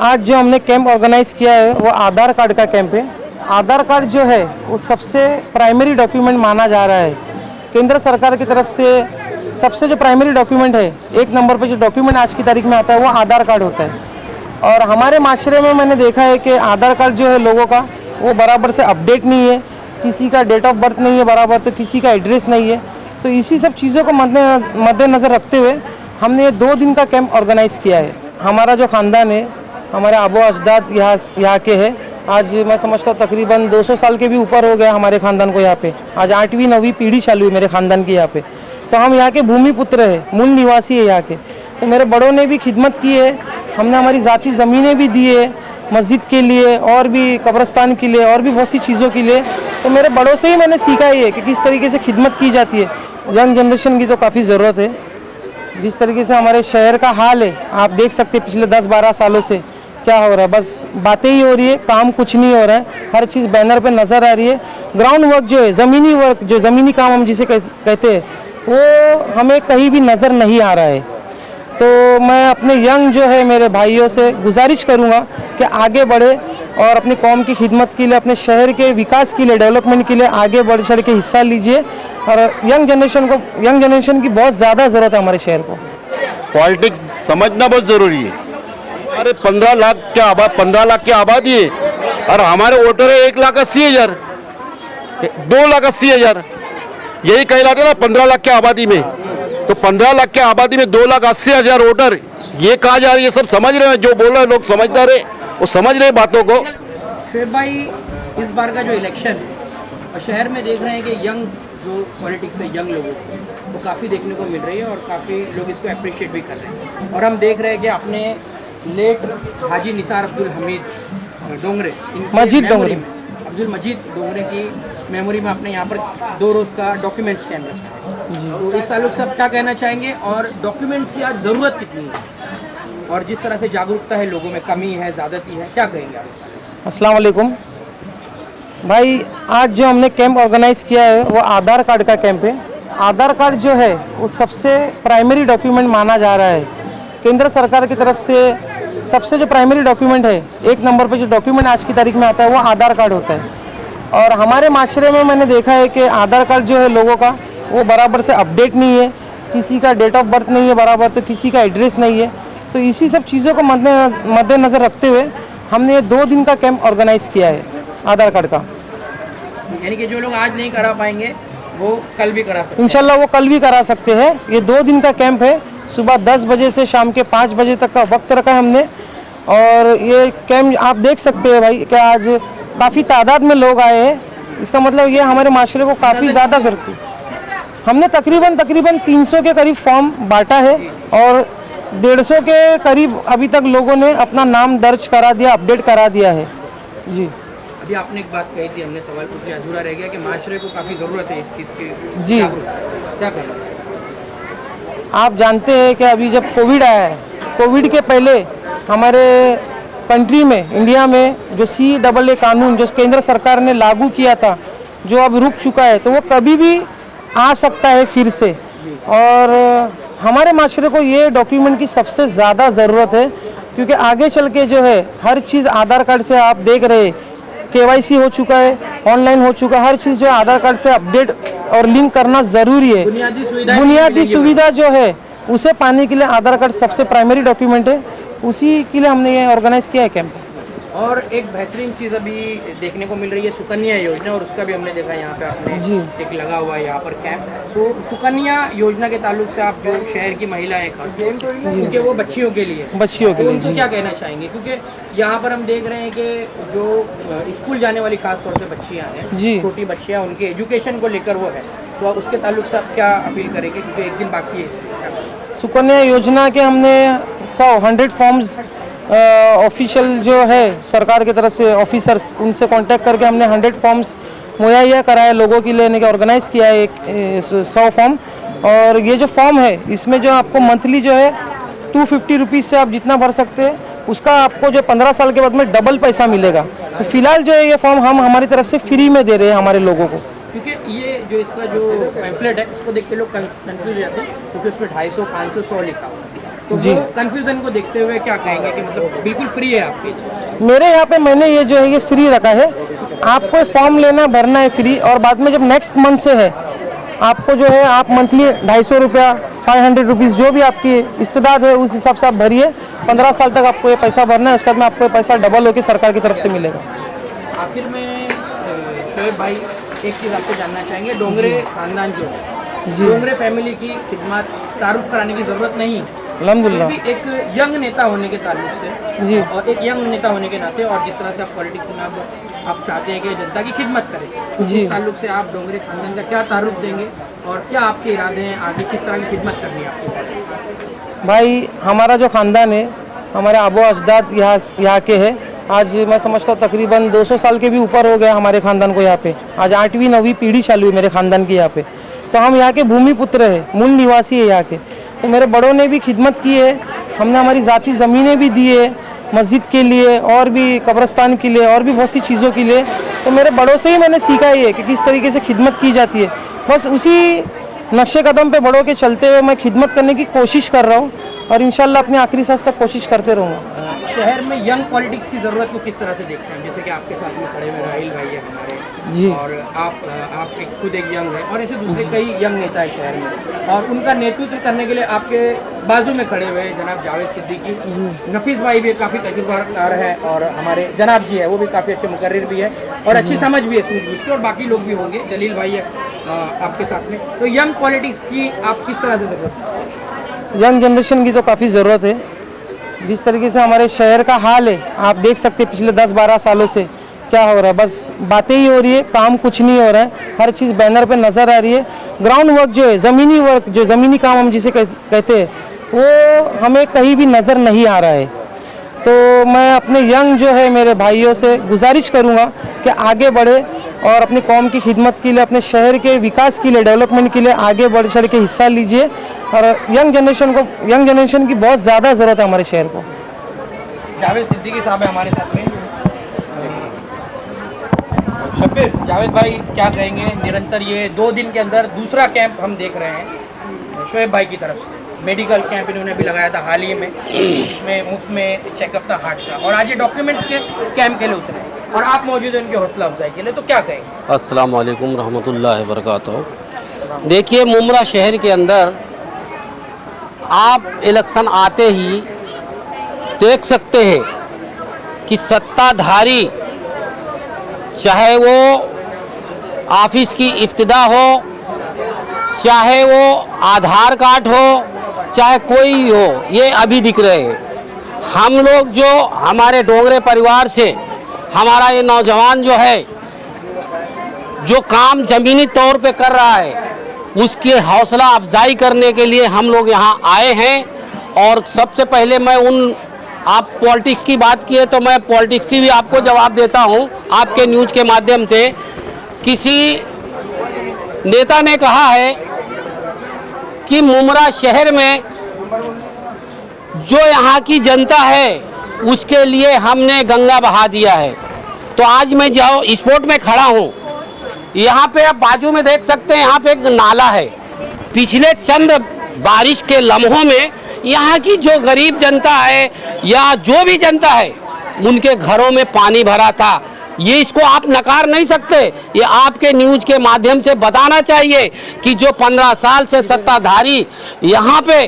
आज जो हमने कैंप ऑर्गेनाइज किया है वो आधार कार्ड का कैंप है। आधार कार्ड जो है वो सबसे प्राइमरी डॉक्यूमेंट माना जा रहा है। केंद्र सरकार की तरफ से सबसे जो प्राइमरी डॉक्यूमेंट है, एक नंबर पे जो डॉक्यूमेंट आज की तारीख में आता है वो आधार कार्ड होता है। और हमारे माशरे में मैंने देखा है कि आधार कार्ड जो है लोगों का वो बराबर से अपडेट नहीं है, किसी का डेट ऑफ बर्थ नहीं है बराबर, तो किसी का एड्रेस नहीं है। तो इसी सब चीज़ों को मद्देनज़र रखते हुए हमने ये 2 दिन का कैंप ऑर्गेनाइज़ किया है। हमारा जो ख़ानदान है, हमारे आबो अजदाद यहाँ के हैं। आज मैं समझता हूँ तकरीबन 200 साल के भी ऊपर हो गया हमारे ख़ानदान को यहाँ पे। आज 8वीं 9वीं पीढ़ी चालू है मेरे ख़ानदान की यहाँ पे। तो हम यहाँ के भूमि पुत्र हैं, मूल निवासी है यहाँ के। तो मेरे बड़ों ने भी खिदमत की है, हमने हमारी ज़ाती ज़मीनें भी दी है मस्जिद के लिए और भी कब्रस्तान के लिए और भी बहुत सी चीज़ों के लिए। तो मेरे बड़ों से ही मैंने सीखा ही है कि किस तरीके से खिदमत की जाती है। यंग जनरेशन की तो काफ़ी ज़रूरत है। जिस तरीके से हमारे शहर का हाल है, आप देख सकते हैं पिछले 10-12 सालों से क्या हो रहा है। बस बातें ही हो रही है, काम कुछ नहीं हो रहा है। हर चीज़ बैनर पे नज़र आ रही है। ग्राउंड वर्क जो है, ज़मीनी वर्क, जो ज़मीनी काम हम जिसे कहते हैं, वो हमें कहीं भी नज़र नहीं आ रहा है। तो मैं अपने यंग जो है मेरे भाइयों से गुजारिश करूंगा कि आगे बढ़े और अपनी कौम की खिदमत के लिए, अपने शहर के विकास के लिए, डेवलपमेंट के लिए आगे बढ़ चढ़ के हिस्सा लीजिए। और यंग जनरेशन की बहुत ज़्यादा ज़रूरत है हमारे शहर को। पॉलिटिक्स समझना बहुत ज़रूरी है। अरे 15 लाख की आबादी है और हमारे वोटर है 1,80,000, 2,80,000, यही कहलाते ना 15 लाख की आबादी में। तो 15 लाख की आबादी में 2,80,000 वोटर, ये कहा जा रहा है, ये सब समझ रहे हैं, जो बोल रहे हैं लोग समझदार है, वो समझ रहे हैं बातों को। शुएब भाई, इस बार का जो इलेक्शन है और शहर में देख रहे हैं कि यंग जो पॉलिटिक्स है, यंग लोगों को वो काफ़ी देखने को मिल रही है और काफ़ी लोग इसको अप्रिशिएट भी कर रहे हैं। और हम देख रहे हैं कि अपने लेट हाजी निसार अब्दुल हमीद डोंगरे, अब्दुल मजीद डोंगरे की मेमोरी में आपने यहाँ पर 2 रोज़ का डॉक्यूमेंट स्टैंड रखा। तो इस ताल्लुक से आप क्या कहना चाहेंगे और डॉक्यूमेंट्स की आज ज़रूरत कितनी है और जिस तरह से जागरूकता है लोगों में, कमी है, ज़्यादती है, क्या कहेंगे आप? अस्सलाम वालेकुम भाई, आज जो हमने कैंप ऑर्गेनाइज किया है वो आधार कार्ड का कैंप है। आधार कार्ड जो है वो सबसे प्राइमरी डॉक्यूमेंट माना जा रहा है। केंद्र सरकार की तरफ से सबसे जो प्राइमरी डॉक्यूमेंट है, एक नंबर पे जो डॉक्यूमेंट आज की तारीख में आता है वो आधार कार्ड होता है। और हमारे माशरे में मैंने देखा है कि आधार कार्ड जो है लोगों का वो बराबर से अपडेट नहीं है, किसी का डेट ऑफ बर्थ नहीं है बराबर, तो किसी का एड्रेस नहीं है। तो इसी सब चीज़ों को मद्देनज़र रखते हुए हमने ये 2 दिन का कैंप ऑर्गेनाइज़ किया है आधार कार्ड का। यानी कि जो लोग आज नहीं करा पाएंगे वो कल भी करा सकते हैं। इंशाल्लाह वो कल भी करा सकते हैं। ये 2 दिन का कैंप है, सुबह 10 बजे से शाम के 5 बजे तक का वक्त रखा है हमने। और ये कैंप आप देख सकते हैं भाई कि आज काफ़ी तादाद में लोग आए हैं। इसका मतलब ये हमारे माशरे को काफ़ी ज़्यादा ज़रूरत है। हमने तकरीबन 300 के करीब फॉर्म बांटा है और 150 के करीब अभी तक लोगों ने अपना नाम दर्ज करा दिया, अपडेट करा दिया है। जी, अभी आपने एक बात कही थी, हमने सवाल पूछ लिया, अधूरा रह गया कि माशरे को काफ़ी ज़रूरत है इस चीज़ की। जी, क्या करना? आप जानते हैं कि अभी जब कोविड आया है, कोविड के पहले हमारे कंट्री में, इंडिया में जो CAA कानून जो केंद्र सरकार ने लागू किया था, जो अब रुक चुका है, तो वो कभी भी आ सकता है फिर से। और हमारे माशरे को ये डॉक्यूमेंट की सबसे ज़्यादा ज़रूरत है, क्योंकि आगे चल के जो है हर चीज़ आधार कार्ड से आप देख रहे हैं, KYC हो चुका है, ऑनलाइन हो चुका है, हर चीज़ जो है आधार कार्ड से अपडेट और लिंक करना ज़रूरी है। बुनियादी सुविधा जो है उसे पाने के लिए आधार कार्ड सबसे प्राइमरी डॉक्यूमेंट है। उसी के लिए हमने ये ऑर्गेनाइज किया है कैंप। और एक बेहतरीन चीज़ अभी देखने को मिल रही है सुकन्या योजना, और उसका भी हमने देखा यहाँ पे आपने जी एक लगा हुआ है यहाँ पर कैंप। तो सुकन्या योजना के ताल्लुक से आप जो शहर की महिलाएं क्योंकि वो बच्चियों के लिए उनको क्या कहना चाहेंगे? क्योंकि यहाँ पर हम देख रहे हैं कि जो स्कूल जाने वाली खासतौर से बच्चियाँ हैं, छोटी बच्चियाँ, उनके एजुकेशन को लेकर वो है, तो उसके ताल्लुक से आप क्या अपील करेंगे? क्योंकि एक दिन बाकी है इसमें। सुकन्या योजना के हमने 100 फॉर्म्स ऑफिशियल जो है सरकार की तरफ से ऑफिसर्स, उनसे कांटेक्ट करके हमने 100 फॉर्म्स मुहैया कराए लोगों के लिए, ऑर्गेनाइज़ किया है एक 100 फॉर्म। और ये जो फॉर्म है इसमें जो आपको मंथली जो है 250 रुपीज़ से आप जितना भर सकते हैं, उसका आपको जो 15 साल के बाद में डबल पैसा मिलेगा। तो फिलहाल जो है ये फॉर्म हम हमारी तरफ से फ्री में दे रहे हैं हमारे लोगों को। क्योंकि ये जो इसका जो पैम्फलेट है उसको देख के लोग कंफ्यूज हो जाते हैं, क्योंकि उसमें 250, 500, 100 लिखा हुआ है। तो जी। वो कंफ्यूजन को देखते हुए क्या कहेंगे कि मतलब बिल्कुल फ्री है आपकी? मेरे यहाँ पे मैंने ये जो है ये फ्री रखा है। आपको फॉर्म लेना भरना है फ्री, और बाद में जब नेक्स्ट मंथ से है आपको जो है आप मंथली 250 रुपया 500 रुपीज़ जो भी आपकी इस्तेदाद है उस हिसाब से आप भरिए। 15 साल तक आपको ये पैसा भरना है, उसके बाद में आपको ये पैसा डबल होकर सरकार की तरफ से मिलेगा। आखिर में शोएब भाई एक चीज़ आपको जानना चाहेंगे, डोंगरे खानदान जो है, जी। डोंगरे फैमिली की खिदमत तारुफ कराने की ज़रूरत नहीं, अल्हम्दुलिल्लाह। फिर भी एक यंग नेता होने के ताल्लुक से जी। और एक यंग नेता होने के नाते और जिस तरह से आप पॉलिटिक्स में आप चाहते हैं कि जनता की खिदमत करें, जी। इस ताल्लुक से आप डोंगरे खानदान का क्या तारुफ देंगे और क्या आपके इरादे हैं, आगे किस तरह की खिदमत करनी है आपको? भाई हमारा जो ख़ानदान है, हमारे आबो अजदाद यहाँ के है। आज मैं समझता हूँ तकरीबन 200 साल के भी ऊपर हो गया हमारे ख़ानदान को यहाँ पे। आज 8वीं 9वीं पीढ़ी चालू है मेरे ख़ानदान की यहाँ पे। तो हम यहाँ के भूमि पुत्र है, मूल निवासी है यहाँ के। तो मेरे बड़ों ने भी खिदमत की है, हमने हमारी ज़ाती ज़मीनें भी दी है मस्जिद के लिए और भी कब्रस्तान के लिए और भी बहुत सी चीज़ों के लिए। तो मेरे बड़ों से ही मैंने सीखा ही है कि किस तरीके से खिदमत की जाती है। बस उसी नक्शे कदम पे बड़ों के चलते हुए मैं खिदमत करने की कोशिश कर रहा हूँ और इंशाल्लाह अपनी आखिरी सांस तक कोशिश करते रहूँगा। शहर में यंग पॉलिटिक्स की ज़रूरत को किस तरह से देखते हैं? जैसे कि आपके साथ में खड़े हुए राहिल भाई है हमारे, जी। और आप एक खुद एक यंग है और ऐसे दूसरे कई यंग नेता है शहर में, और उनका नेतृत्व करने के लिए आपके बाजू में खड़े हुए जनाब जावेद सिद्दीकी, नफीस भाई भी काफ़ी तजुर्बाकार है, और हमारे जनाब जी है वो भी काफ़ी अच्छे मुकर्रिर भी है और अच्छी समझ भी है सूझबूझ की, और बाकी लोग भी होंगे, जलील भाई है आपके साथ में। तो यंग पॉलिटिक्स की आप किस तरह से ज़रूरत? यंग जनरेशन की तो काफ़ी ज़रूरत है। जिस तरीके से हमारे शहर का हाल है आप देख सकते हैं, पिछले 10-12 सालों से क्या हो रहा है। बस बातें ही हो रही है, काम कुछ नहीं हो रहा है। हर चीज़ बैनर पे नज़र आ रही है। ग्राउंड वर्क जो है, ज़मीनी वर्क, जो ज़मीनी काम हम जिसे कहते हैं, वो हमें कहीं भी नज़र नहीं आ रहा है। तो मैं अपने यंग जो है मेरे भाइयों से गुजारिश करूँगा कि आगे बढ़े और अपनी कौम की खिदमत के लिए, अपने शहर के विकास के लिए, डेवलपमेंट के लिए आगे बढ़ चढ़ के हिस्सा लीजिए। और यंग जनरेशन की बहुत ज़्यादा ज़रूरत है हमारे शहर को। जावेद सिद्दीकी साहब है हमारे साथ में। शब्बीर, जावेद भाई क्या कहेंगे? निरंतर ये 2 दिन के अंदर दूसरा कैंप हम देख रहे हैं शोएब भाई की तरफ से। मेडिकल कैंप इन्होंने भी लगाया था हाल ही में, इसमें मुफ्त में चेकअप था हार्ट का, और आज ये डॉक्यूमेंट्स के कैंप के लिए उतरे और आप मौजूद हैं उनकी हौसला अफजाई के लिए, तो क्या कहेंगे? अस्सलाम वालेकुम रहमतुल्लाहि व बरकातहू। देखिए, मुमरा शहर के अंदर आप इलेक्शन आते ही देख सकते हैं कि सत्ताधारी, चाहे वो ऑफिस की इफ्तिदा हो, चाहे वो आधार कार्ड हो, चाहे कोई हो, ये अभी दिख रहे हैं। हम लोग जो हमारे डोंगरे परिवार से हमारा ये नौजवान जो है, जो काम ज़मीनी तौर पे कर रहा है, उसकी हौसला अफजाई करने के लिए हम लोग यहाँ आए हैं। और सबसे पहले मैं आप पॉलिटिक्स की बात किए तो मैं पॉलिटिक्स की भी आपको जवाब देता हूँ आपके न्यूज़ के माध्यम से। किसी नेता ने कहा है कि मुमरा शहर में जो यहाँ की जनता है उसके लिए हमने गंगा बहा दिया है। तो आज मैं जाओ स्पॉट में खड़ा हूँ, यहाँ पे आप बाजू में देख सकते हैं, यहाँ पे एक नाला है। पिछले चंद बारिश के लम्हों में यहाँ की जो गरीब जनता है या जो भी जनता है, उनके घरों में पानी भरा था। ये इसको आप नकार नहीं सकते। ये आपके न्यूज़ के माध्यम से बताना चाहिए कि जो 15 साल से सत्ताधारी यहाँ पे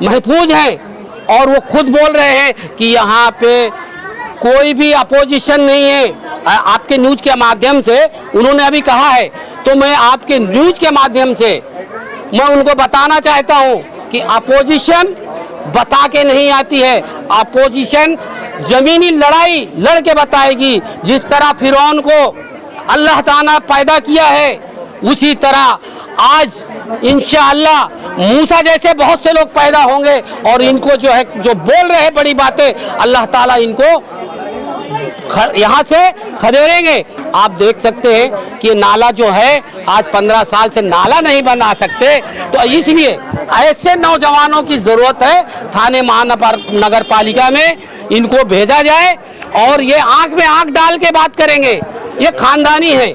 महफूज हैं और वो खुद बोल रहे हैं कि यहाँ पे कोई भी अपोजिशन नहीं है। आपके न्यूज़ के माध्यम से उन्होंने अभी कहा है, तो मैं आपके न्यूज़ के माध्यम से मैं उनको बताना चाहता हूँ कि अपोजिशन बता के नहीं आती है। अपोजिशन ज़मीनी लड़ाई लड़ के बताएगी। जिस तरह फिरौन को अल्लाह ताला पैदा किया है, उसी तरह आज इंशाअल्लाह मूसा जैसे बहुत से लोग पैदा होंगे और इनको जो है, जो बोल रहे हैं बड़ी बातें, अल्लाह ताला इनको यहाँ से खदेड़ेंगे। आप देख सकते हैं कि नाला जो है, आज 15 साल से नाला नहीं बना सकते। तो इसलिए ऐसे नौजवानों की ज़रूरत है। थाने महानगर पालिका में इनको भेजा जाए और ये आंख में आंख डाल के बात करेंगे। ये खानदानी है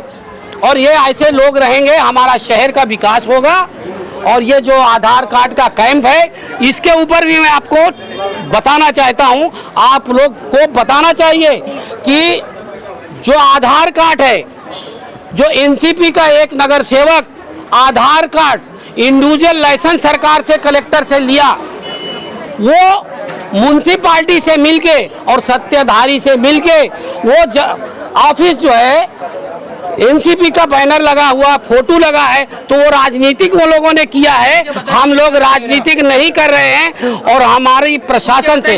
और ये ऐसे लोग रहेंगे, हमारा शहर का विकास होगा और ये जो आधार कार्ड का कैंप है, इसके ऊपर भी मैं आपको बताना चाहता हूं, आप लोग को बताना चाहिए कि जो आधार कार्ड है, जो एनसीपी का एक नगर सेवक आधार कार्ड इंडिविजुअल लाइसेंस सरकार से, कलेक्टर से लिया, वो म्युनिसिपालिटी से मिलके और सत्ताधारी से मिलके वो ऑफिस जो है एनसीपी का बैनर लगा हुआ, फोटो लगा है, तो वो राजनीतिक वो लोगों ने किया है। हम लोग राजनीतिक नहीं कर रहे हैं। और हमारी प्रशासन से,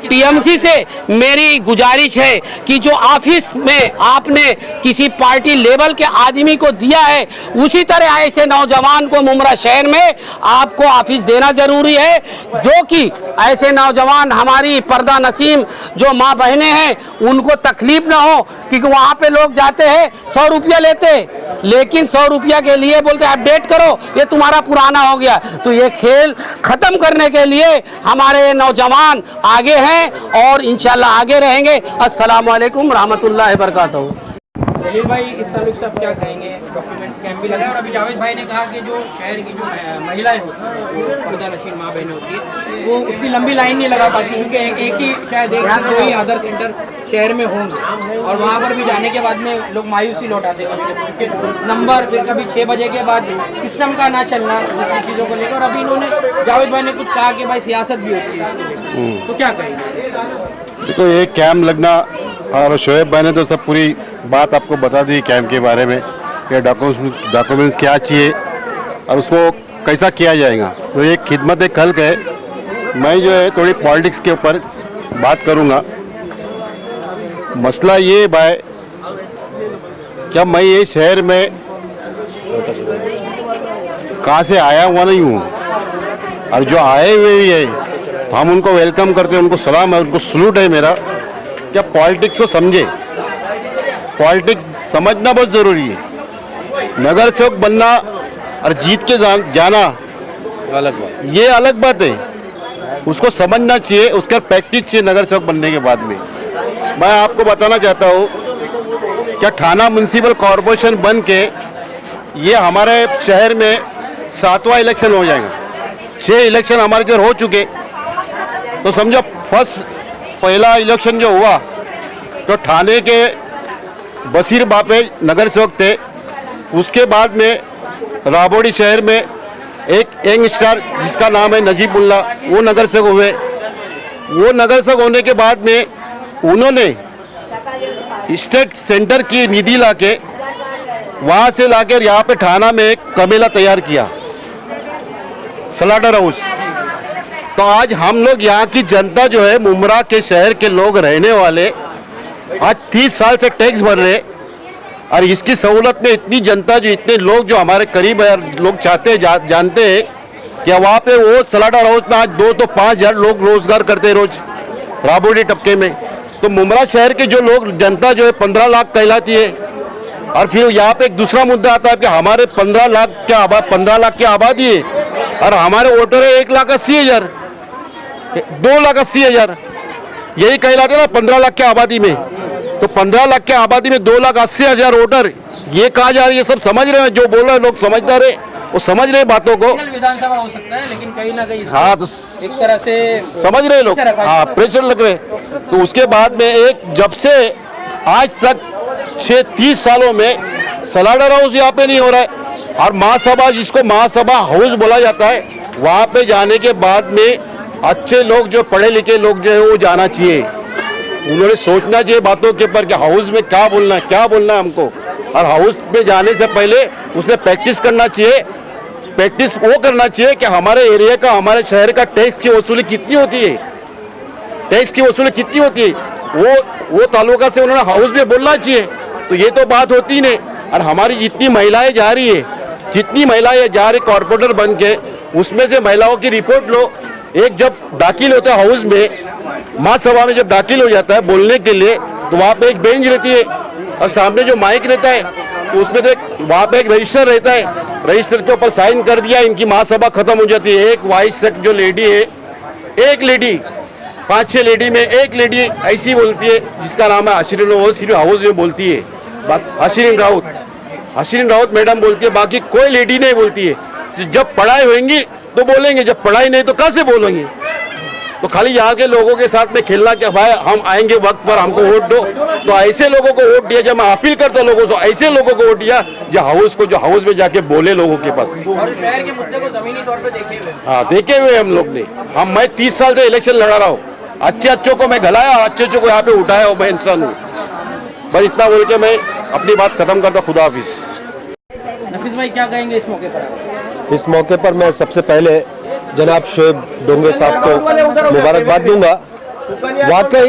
टीएमसी से मेरी गुजारिश है कि जो ऑफिस में आपने किसी पार्टी लेवल के आदमी को दिया है, उसी तरह ऐसे नौजवान को मुमरा शहर में आपको ऑफिस देना जरूरी है, जो कि ऐसे नौजवान हमारी पर्दा नसीम जो माँ बहनें हैं, उनको तकलीफ ना हो, क्योंकि वहाँ पे लोग जाते हैं 100 रुपया लेते, लेकिन 100 रुपया के लिए बोलते अपडेट करो, ये तुम्हारा पुराना हो गया। तो ये खेल खत्म करने के लिए हमारे नौजवान आगे हैं और इंशाल्लाह आगे रहेंगे। अस्सलाम वालेकुम रहमतुल्लाहि बरकातहू। जलील भाई, इस ताल्लुक से आप क्या कहेंगे? डॉक्यूमेंट्स कैंप भी लगा है और अभी जावेद भाई ने कहा कि जो शहर की जो महिलाएं होती हैं, जो पर्दा नशीन माँ बहनें होती है, वो उतनी लंबी लाइन नहीं लगा पाती, क्योंकि एक ही शायद एक से 2 ही आधार सेंटर शहर में होंगे और वहाँ पर भी जाने के बाद में लोग मायूसी लौटाते कभी कभी, क्योंकि नंबर, फिर कभी 6 बजे के बाद सिस्टम का ना चलना, दूसरी चीज़ों को लेकर। और अभी इन्होंने, जावेद भाई ने कुछ कहा कि भाई सियासत भी होती है इसको लेकर, तो क्या कहेंगे? देखो, ये कैंप लगना, और शोएब भाई ने तो सब पूरी बात आपको बता दी कैंप के बारे में कि डॉक्यूमेंट्स क्या चाहिए और उसको कैसा किया जाएगा। तो ये खिदमत खल्क है। मैं जो है थोड़ी पॉलिटिक्स के ऊपर बात करूँगा। मसला ये भाई, क्या मैं ये शहर में कहाँ से आया हुआ नहीं हूँ, और जो आए हुए भी है तो हम उनको वेलकम करते हैं, उनको सलाम है, उनको सलूट है मेरा। क्या पॉलिटिक्स को समझे, पॉलिटिक्स समझना बहुत ज़रूरी है। नगर सेवक बनना और जीत के जाना अलग बात, ये अलग बात है, उसको समझना चाहिए, उसका प्रैक्टिस चाहिए नगर सेवक बनने के बाद में। मैं आपको बताना चाहता हूँ, क्या थाना म्यूनसिपल कॉरपोरेशन बन के ये हमारे शहर में 7वां इलेक्शन हो जाएगा। 6 इलेक्शन हमारे इधर हो चुके, तो समझो पहला इलेक्शन जो हुआ तो थाने के बशीर बापे नगर सेवक थे। उसके बाद में राबोड़ी शहर में एक यंग स्टार जिसका नाम है नजीबुल्ला, वो नगर सेवक हुए। वो नगर सेवक होने के बाद में उन्होंने स्टेट सेंटर की निधि लाके वहाँ से लाकर यहाँ पे थाना में एक कमेला तैयार किया, स्लाटर हाउस। तो आज हम लोग यहाँ की जनता जो है, मुमरा के शहर के लोग रहने वाले, आज 30 साल से टैक्स भर रहे, और इसकी सहूलत में इतनी जनता, जो इतने लोग जो हमारे करीब है, लोग चाहते हैं, जानते हैं कि वहाँ पे वो स्लाटर हाउस में आज 2 तो 5 हज़ार लोग रोजगार करते हैं रोज राबोड़ी टपके में। तो मुमरा शहर के जो लोग, जनता जो है 15 लाख कहलाती है। और फिर यहाँ पे एक दूसरा मुद्दा आता है कि हमारे 15 लाख की आबादी है और हमारे वोटर है 1,80,000, 2,80,000, यही कहलाते ना 15 लाख की आबादी में। तो 15 लाख की आबादी में 2,80,000 वोटर, ये कहा जा रहा है, ये सब समझ रहे हैं, जो बोल रहे हैं लोग समझदार है, वो समझ रहे बातों को। विधानसभा हो सकता है, लेकिन कहीं ना कहीं हाँ, तो एक तरह से समझ रहे लोग, हाँ, प्रेशर लग रहे। तो उसके बाद में जब से आज तक 30 सालों में स्लाटर हाउस यहाँ पे नहीं हो रहा है, और महासभा, जिसको महासभा हाउस बोला जाता है, वहाँ पे जाने के बाद में अच्छे लोग, जो पढ़े लिखे लोग जो है, वो जाना चाहिए। उन्होंने सोचना चाहिए बातों के ऊपर कि हाउस में क्या बोलना है हमको, और हाउस में जाने से पहले उसने प्रैक्टिस करना चाहिए। प्रैक्टिस वो करना चाहिए कि हमारे एरिया का, हमारे शहर का टैक्स की वसूली कितनी होती है, वो तालुका से उन्होंने हाउस में बोलना चाहिए। तो ये तो बात होती नहीं। और हमारी जितनी महिलाएं जा रही कॉर्पोरेटर बन के, उसमें से महिलाओं की रिपोर्ट लो। एक जब दाखिल होता है हाउस में, महासभा में जब दाखिल हो जाता है बोलने के लिए, तो वहाँ पे एक बेंच रहती है और सामने जो माइक रहता है, तो उसमें तो वहाँ पे एक रजिस्टर रहता है, रजिस्टर के ऊपर साइन कर दिया, इनकी महासभा खत्म हो जाती है। एक वाइस जो लेडी है, एक लेडी, 5-6 लेडी में एक लेडी ऐसी बोलती है जिसका नाम है हसीरीन, वो सिर्फ हाउस में बोलती है, हसीरीन राउत मैडम बोलती है, बाकी कोई लेडी नहीं बोलती है। जब पढ़ाई होंगी तो बोलेंगे, जब पढ़ाई नहीं तो कहाँ से बोलेंगे। तो खाली यहाँ के लोगों के साथ में खेलना क्या भाई, हम आएंगे वक्त पर, हमको वोट दो, तो ऐसे लोगों को वोट दिया। जब मैं अपील करता हूँ लोगों से, ऐसे लोगों को वोट दिया जो हाउस में जाके बोले लोगों के पास। और शहर के मुद्दे को जमीनी तौर पे देखे हुए। हाँ, देखे हुए हम लोग ने। मैं 30 साल से इलेक्शन लड़ा रहा हूँ, अच्छे को मैं घलाया और अच्छे को यहाँ पे उठाया और मैं इंसान हूँ। बस इतना बोल के मैं अपनी बात खत्म करता। खुदा हाफिज। नफीस भाई क्या कहेंगे इस मौके पर? इस मौके पर मैं सबसे पहले जनाब शोएब डोंगरे साहब को मुबारकबाद दूंगा। वाकई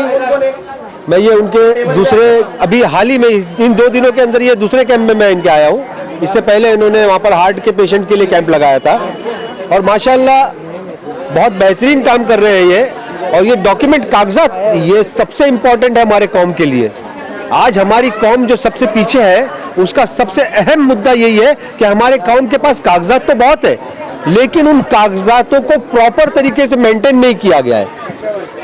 मैं ये उनके दूसरे, अभी हाल ही में इन 2 दिनों के अंदर ये दूसरे कैंप में मैं इनके आया हूँ। इससे पहले इन्होंने वहाँ पर हार्ट के पेशेंट के लिए कैंप लगाया था और माशाल्लाह बहुत बेहतरीन काम कर रहे हैं ये। और ये डॉक्यूमेंट, कागजात, ये सबसे इम्पोर्टेंट है हमारे कौम के लिए। आज हमारी कौम जो सबसे पीछे है, उसका सबसे अहम मुद्दा यही है कि हमारे कौम के पास कागजात तो बहुत है, लेकिन उन कागजातों को प्रॉपर तरीके से मेंटेन नहीं किया गया है।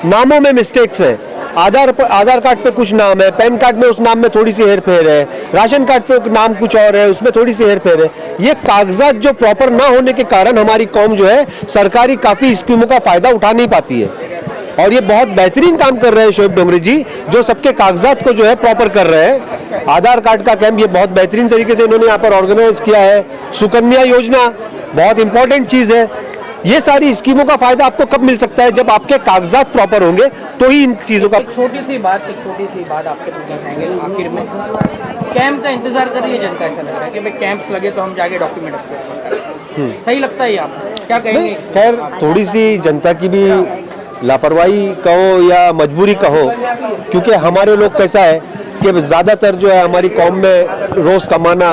नामों में मिस्टेक्स है, आधार कार्ड पे कुछ नाम है, पैन कार्ड में उस नाम में थोड़ी सी हेरफेर है, राशन कार्ड पे नाम कुछ और है, उसमें थोड़ी सी हेरफेर है। ये कागजात जो प्रॉपर ना होने के कारण हमारी कौम जो है सरकारी काफ़ी स्कीमों का फ़ायदा उठा नहीं पाती है। और ये बहुत बेहतरीन काम कर रहे हैं शोएब डोंगरे जी, जो सबके कागजात को जो है प्रॉपर कर रहे हैं। आधार कार्ड का कैंप ये बहुत बेहतरीन तरीके से इन्होंने यहाँ पर ऑर्गेनाइज किया है। सुकन्या योजना बहुत इंपॉर्टेंट चीज़ है। ये सारी स्कीमों का फायदा आपको कब मिल सकता है? जब आपके कागजात प्रॉपर होंगे तो ही इन चीज़ों का। एक छोटी सी बात आपसे पूछना चाहेंगे आखिर में। कैंप का इंतजार कर रही है जनता, ऐसा लग रहा है कि भाई कैंप्स लगे तो हम जाके डॉक्यूमेंट अपलोड करें। सही लगता है ये आपको? क्या कहेंगे? खैर, थोड़ी सी जनता की भी लापरवाही कहो या मजबूरी कहो, क्योंकि हमारे लोग कैसा है कि ज़्यादातर जो है हमारी कौम में रोज़ कमाना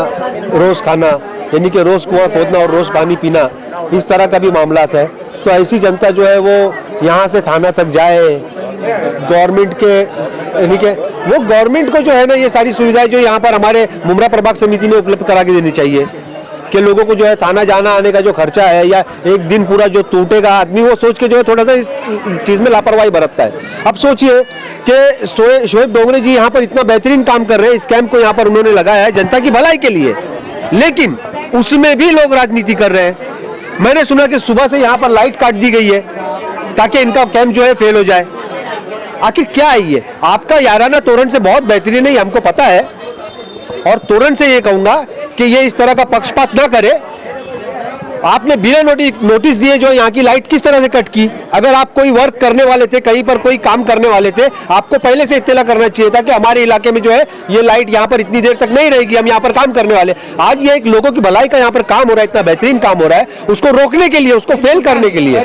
रोज़ खाना, यानी कि रोज़ कुआं खोदना और रोज़ पानी पीना, इस तरह का भी मामलात है। तो ऐसी जनता जो है वो यहाँ से थाना तक जाए, गवर्नमेंट के, यानी कि वो गवर्नमेंट को जो है ना ये सारी सुविधाएं जो यहाँ पर हमारे मुमरा प्रभाग समिति ने उपलब्ध करा के देनी चाहिए कि लोगों को जो है थाना जाना आने का जो खर्चा है या एक दिन पूरा जो टूटेगा, आदमी वो सोच के जो है थोड़ा सा इस चीज़ में लापरवाही बरतता है। अब सोचिए कि शोएब डोंगरे जी यहाँ पर इतना बेहतरीन काम कर रहे हैं, इस कैंप को यहाँ पर उन्होंने लगाया है जनता की भलाई के लिए, लेकिन उसमें भी लोग राजनीति कर रहे हैं। मैंने सुना कि सुबह से यहाँ पर लाइट काट दी गई है ताकि इनका कैंप जो है फेल हो जाए। आखिर क्या है ये? आपका याराना तोरण से बहुत बेहतरीन है, ये हमको पता है, और तोरण से ये कहूंगा कि ये इस तरह का पक्षपात ना करे। आपने बिना नोटिस दिए जो यहाँ की लाइट किस तरह से कट की? अगर आप कोई वर्क करने वाले थे, कहीं पर कोई काम करने वाले थे, आपको पहले से इत्तला करना चाहिए था कि हमारे इलाके में जो है ये लाइट यहाँ पर इतनी देर तक नहीं रहेगी, हम यहाँ पर काम करने वाले। आज ये एक लोगों की भलाई का यहाँ पर काम हो रहा है, इतना बेहतरीन काम हो रहा है, उसको रोकने के लिए, उसको फेल करने के लिए।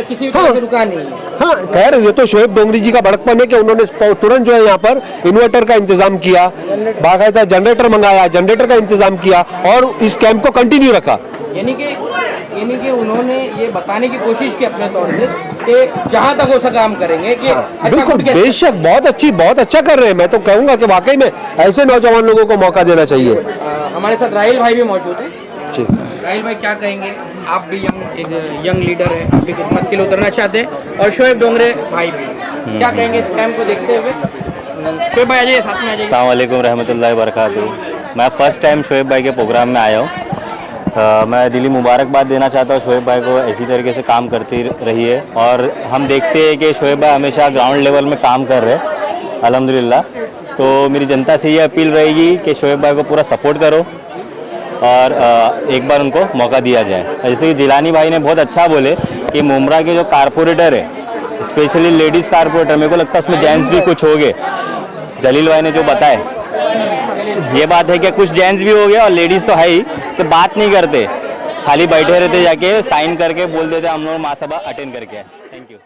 हाँ, खैर ये तो शोएब डोंगरे जी का बड़कपन है कि उन्होंने तुरंत जो है यहाँ पर इन्वर्टर का इंतजाम किया, बाकायदा जनरेटर मंगाया, जनरेटर का इंतजाम किया और इस कैंप को कंटिन्यू रखा। यानी कि उन्होंने ये बताने की कोशिश की अपने तौर से कि जहां तक हो सका हम करेंगे कि बिल्कुल, बेशक, बहुत अच्छा कर रहे हैं। मैं तो कहूंगा कि वाकई में ऐसे नौजवान लोगों को मौका देना चाहिए। हमारे साथ राहिल भाई भी मौजूद है। राहिल भाई क्या कहेंगे? आप भी एक यंग लीडर है, आप भी खिदमत के लिए उतरना चाहते हैं और शोएब डोंगरे भाई भी, क्या कहेंगे इस कैंप को देखते हुए? शोएब भाई आ जाइए, साथ में आ जाइए। अस्सलाम वालेकुम रहमतुल्लाहि व बरकातुहू। मैं फर्स्ट टाइम शोएब भाई के प्रोग्राम में आया हूँ। मैं दिली मुबारकबाद देना चाहता हूँ शोएब भाई को, ऐसी तरीके से काम करती रही है। और हम देखते हैं कि शोएब भाई हमेशा ग्राउंड लेवल में काम कर रहे हैं अल्हम्दुलिल्लाह। तो मेरी जनता से ये अपील रहेगी कि शोएब भाई को पूरा सपोर्ट करो और एक बार उनको मौका दिया जाए। जैसे कि जिलानी भाई ने बहुत अच्छा बोले कि मुमरा के जो कारपोरेटर है, स्पेशली लेडीज़ कारपोरेटर, मेरे को लगता है उसमें जेंट्स भी कुछ हो गए। जलील भाई ने जो बताया ये बात है कि कुछ जेंट्स भी हो गए और लेडीज़ तो है ही, कि बात नहीं करते, खाली बैठे रहते, जाके साइन करके बोल देते हम लोग महासभा अटेंड करके। Thank you.